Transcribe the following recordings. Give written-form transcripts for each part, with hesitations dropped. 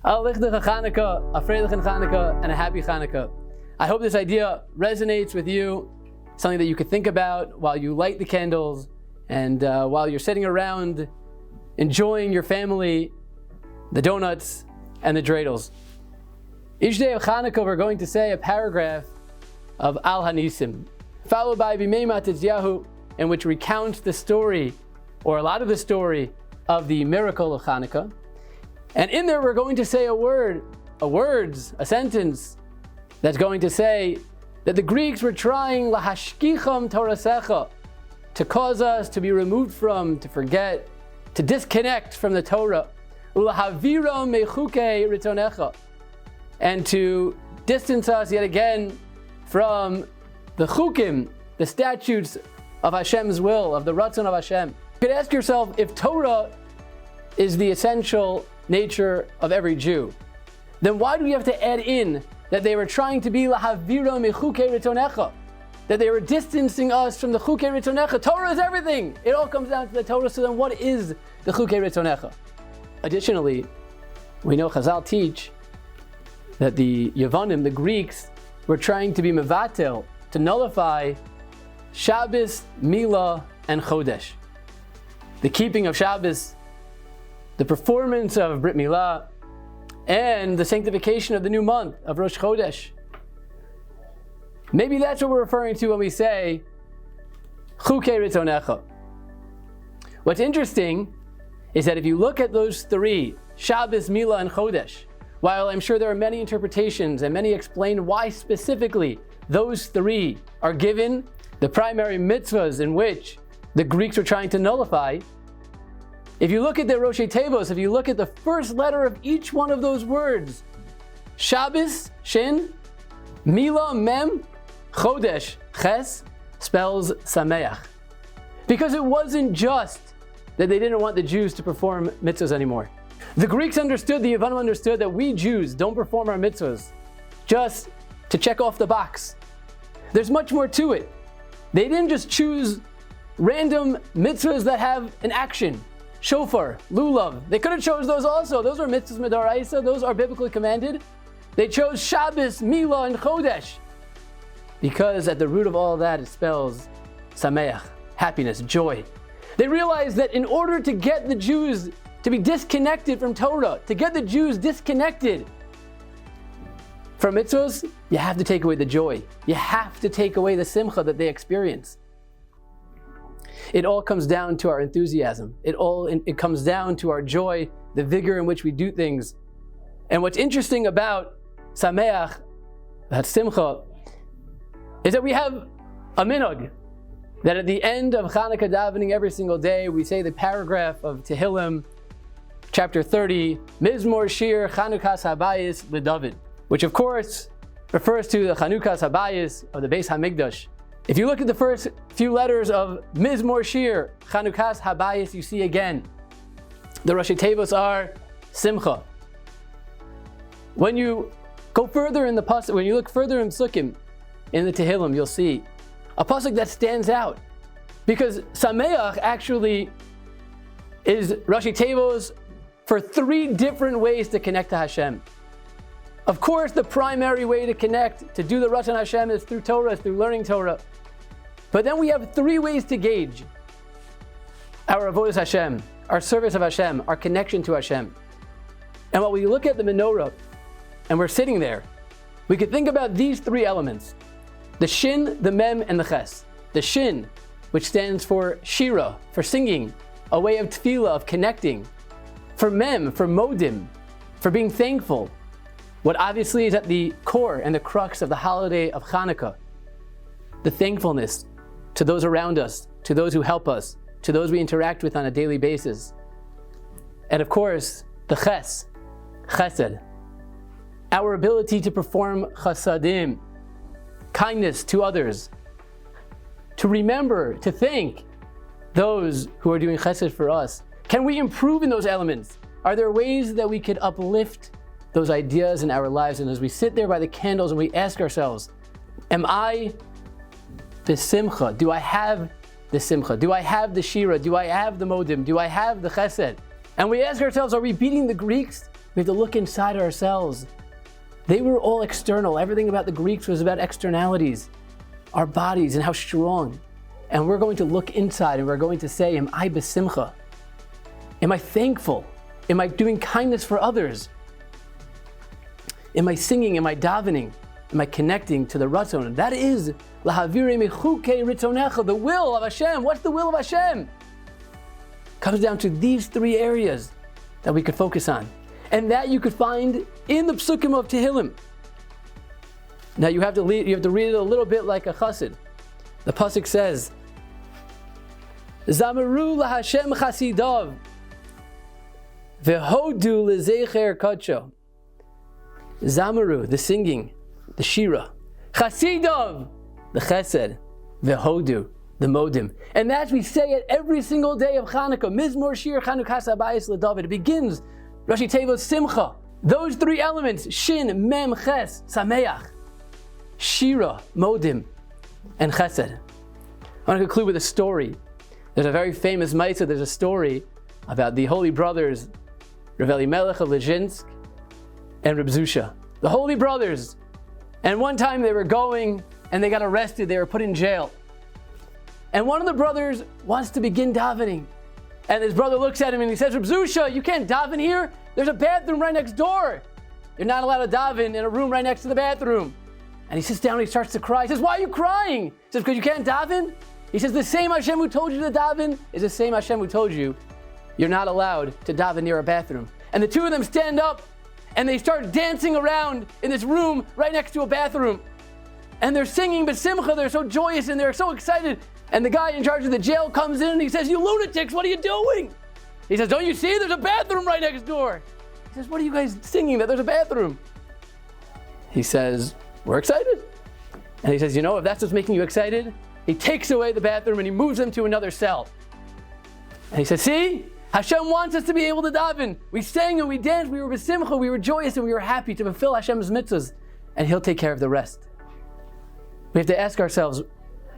A lichtige Chanukah, a freiliche Chanukah, and a happy Chanukah. I hope this idea resonates with you, something that you could think about while you light the candles and while you're sitting around enjoying your family, the donuts, and the dreidels. Each day of Chanukah, we're going to say a paragraph of Al Hanisim, followed by Bimei Matityahu, in which recounts the story, or a lot of the story, of the miracle of Chanukah. And in there, we're going to say a sentence that's going to say that the Greeks were trying lahashkicham Torasecha, to cause us to be removed from, to forget, to disconnect from the Torah, ulahavira mechuke ritonecha, and to distance us yet again from the chukim, the statutes of Hashem's will, of the ratzon of Hashem. You could ask yourself, if Torah is the essential nature of every Jew, then why do we have to add in that they were trying to be lahavira mechuke ritonecha, that they were distancing us from the chuke ritonecha? Torah is everything. It all comes down to the Torah. So then what is the chuke ritonecha? Additionally, we know Chazal teach that the Yavanim, the Greeks, were trying to be mevatel, to nullify Shabbos, Milah, and Chodesh. The keeping of Shabbos, the performance of Brit Milah, and the sanctification of the new month of Rosh Chodesh. Maybe that's what we're referring to when we say Chukei Ritonecha. What's interesting is that if you look at those three, Shabbos, Milah, and Chodesh, while I'm sure there are many interpretations and many explain why specifically those three are given the primary mitzvahs in which the Greeks were trying to nullify, if you look at the Roshei Tevos, if you look at the first letter of each one of those words, Shabbos, Shin, Milah, Mem, Chodesh, Ches, spells Sameach. Because it wasn't just that they didn't want the Jews to perform mitzvahs anymore. The Greeks understood, the Yavanim understood, that we Jews don't perform our mitzvahs just to check off the box. There's much more to it. They didn't just choose random mitzvahs that have an action. Shofar, lulav. They could have chose those also. Those are mitzvahs midaraisa. Those are biblically commanded. They chose Shabbos, Milah, and Chodesh, because at the root of all that it spells sameach, happiness, joy. They realized that in order to get the Jews to be disconnected from Torah, to get the Jews disconnected from mitzvahs, you have to take away the joy. You have to take away the simcha that they experience. It all comes down to our enthusiasm. It comes down to our joy, the vigor in which we do things. And what's interesting about Sameach, that Simcha, is that we have a minhag, that at the end of Chanukah davening every single day, we say the paragraph of Tehillim, chapter 30, Mizmor Shir Chanukas Habayis LeDavid, which of course refers to the Chanukas Habayis of the Beis HaMikdash. If you look at the first few letters of Mizmor Shir, Chanukas Habayis, you see again, the Roshei Tevos are Simcha. When you go further in the pasuk, when you look further in Sukkim, in the Tehillim, you'll see a pasuk that stands out, because Sameach actually is Roshei Tevos for three different ways to connect to Hashem. Of course, the primary way to connect, to do the ratzon Hashem, is through Torah, through learning Torah. But then we have three ways to gauge our avodas Hashem, our service of Hashem, our connection to Hashem. And while we look at the menorah and we're sitting there, we could think about these three elements: the Shin, the Mem, and the Ches. The Shin, which stands for Shira, for singing, a way of tefillah, of connecting. For Mem, for Modim, for being thankful. What obviously is at the core and the crux of the holiday of Chanukah, the thankfulness to those around us, to those who help us, to those we interact with on a daily basis. And of course, the Ches, Chesed, our ability to perform chasadim, kindness to others, to remember, to thank those who are doing chesed for us. Can we improve in those elements? Are there ways that we could uplift those ideas in our lives? And as we sit there by the candles and we ask ourselves, am I the simcha? Do I have the simcha? Do I have the shira? Do I have the modim? Do I have the chesed? And we ask ourselves, are we beating the Greeks We have to look inside ourselves. They were all external. Everything about the Greeks was about externalities, our bodies and how strong. And we're going to look inside and we're going to say, am I besimcha? Am I thankful? Am I doing kindness for others? Am I singing? Am I davening? Am I connecting to the ratzon? That is lahavire mechukei ritzonecha, the will of Hashem. What's the will of Hashem? Comes down to these three areas that we could focus on. And that you could find in the psukim of Tehillim. Now you have to read it a little bit like a chassid. The pasuk says, Zamaru laHashem chasidav, vehodu lezecher kadsho. Zamaru, the singing, the shira. Chasidav, the chesed. Vehodu, the modim. And that's, we say it every single day of Chanukah. Mizmor shir Chanukah sabayis leDavid. It begins, Rashi Tevot Simcha. Those three elements, Shin, Mem, Ches, Sameach. Shira, modim, and chesed. I want to conclude with a story. There's a very famous Maisa. There's a story about the holy brothers, Rav Elimelech of Lezhinsk and Reb Zusha, the holy brothers. And one time they were going and they got arrested. They were put in jail. And one of the brothers wants to begin davening. And his brother looks at him and he says, Reb Zusha, you can't daven here. There's a bathroom right next door. You're not allowed to daven in a room right next to the bathroom. And he sits down and he starts to cry. He says, why are you crying? He says, because you can't daven? He says, the same Hashem who told you to daven is the same Hashem who told you you're not allowed to daven near a bathroom. And the two of them stand up and they start dancing around in this room right next to a bathroom. And they're singing B'simcha, they're so joyous and they're so excited. And the guy in charge of the jail comes in and he says, you lunatics, what are you doing? He says, don't you see? There's a bathroom right next door. He says, what are you guys singing that there's a bathroom? He says, we're excited. And he says, you know, if that's what's making you excited, he takes away the bathroom and he moves them to another cell. And he says, see, Hashem wants us to be able to daven. We sang and we danced, we were b'simcha, we were joyous and we were happy to fulfill Hashem's mitzvahs, and He'll take care of the rest. We have to ask ourselves,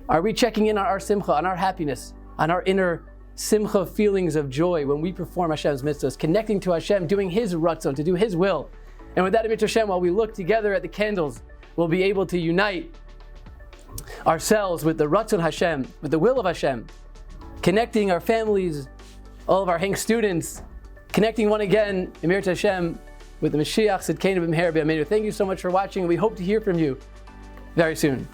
are we checking in on our simcha, on our happiness, on our inner simcha feelings of joy when we perform Hashem's mitzvahs, connecting to Hashem, doing His ratzon, to do His will? And with that, Hashem, while we look together at the candles, we'll be able to unite ourselves with the ratzon Hashem, with the will of Hashem, connecting our families, all of our Hank students, connecting one again, Emir Hashem, with the Mashiach Tzidkeinu B'Meher B'Yameinu. Thank you so much for watching, and we hope to hear from you very soon.